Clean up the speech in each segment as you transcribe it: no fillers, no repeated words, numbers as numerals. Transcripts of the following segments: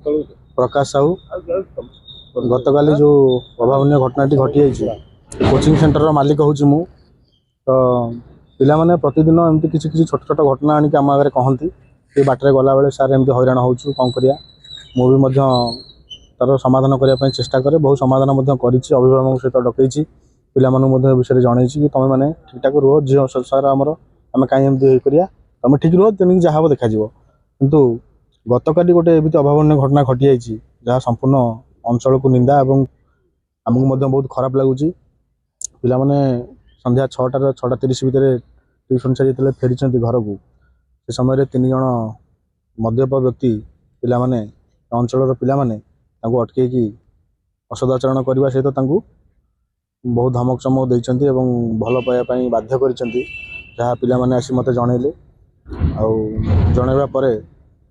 प्रकाश साहू गतकाली जो अभावन घटनाटी घटी जाइए कोचिंग सेंटर मालिक हूँ मु तो पिला माने प्रतिदिन एमती किसी किसी छोट छोट घटना आनिक आम आगे कहती ये बाटर गला बेले सार एमती हैरान हो कौन करिया मुझे तार समाधान करने चेष्टा करे बहुत समाधान अभिभावक सहित डकई पिला विषय जन कि तुम मैंने ठीक ठाक रुह झील सार आमर आम कहीं एमती करिया तुम ठीक रुह तेणुक जहाँ देखा किंतु गतकाली गोटे एमती अभावन घटना घटी जाइए जहाँ संपूर्ण अंचल को निंदा और आमको बहुत खराब लगुच पिला माने संध्या 6:30 भितर ट्यूशन छाड़ी फेरी घर को से समय 3 जन मद्यप व्यक्ति पिला माने अंचल पिला माने अटकई असदाचरण करने सहित बहुत धमक चमक देते भल पाइबापी बाध्य कर जहाँ पिला माने आसी मत जनइले जनइबा परे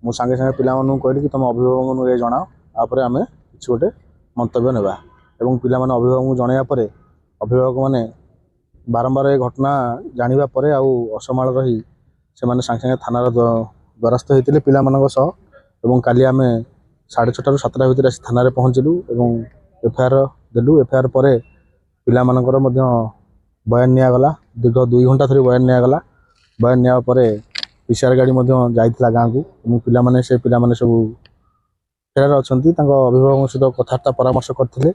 मु सांगे सांगे पिला कहली कि तुम अभिभावक ये जनाओ आप आम कि गोटे मंतव्य नेबा एवं पिला माने अभिभावक जनइबा परे अभिभावक माने बारंबार ये घटना जानिबा परे आउ असमाल रही से माने सांगे सांगे थानार द्वारस्थ होते पिला मानक सह एवं काली आम 6:30 ରୁ 7ଟା भितर आसी थाना पहुँचलु एवं एफआईआर देलु एफआईआर परे पिला मानकर मध्य बयान नियागला दीर्घ 2 घंटा धरी बयान नियागला बयान निया परे पीसीआर गाड़ी जाइथिला गाँ को पिला माने से पिला माने सब फेरार अच्छी अभिभावक सहित कथबार्ता परामर्श करते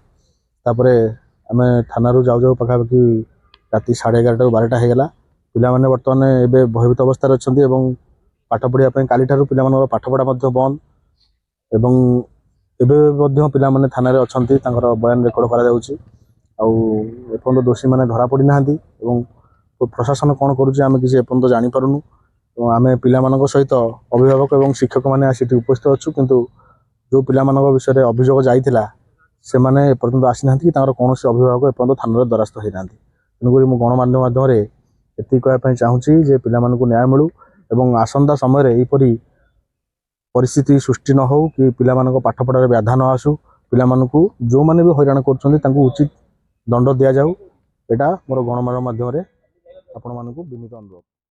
आम थाना जाऊ जाऊ पाखापाखि राति 11:30 ରୁ 12ଟା होगला पिला माने बर्तमान एबे भयभीत अवस्था अच्छी पाठ पढ़ाई काली ठारू पिला मानकर पाठपढ़ा बंद एवं एबे पिला माने थाना रे अच्छी बयान रेकर्ड कर दोषी माने धरा पड़ी ना प्रशासन कौन करुचे आम किसी एपर्यंत जानीपारूनु आम पिला मानक सहित अभिभावक और शिक्षक मैंने आसी उपस्थित अच्छु किंतु जो पिला मानक विषय अभियोग जाइथिला से माने एपर्यंत आसी ना कि कौन अभिभावक एपर्यंत थाना द्वारस्थ होना तेणुक मु गणमाध्यम माध्यम एति कहवाई चाहूँगी जे पिला मानक न्याय मिलू एवं आसंता समय यहपरी परिस्थिति सृष्टि न हो कि पिला मानक पाठपढ़ार व्याधा न आसू पिला मानक जो मैंने भी हैरान कर उचित दंड दि जाऊ एटा मोर गणमाध्यम माध्यम आपण मानक विनीत अनुरोध।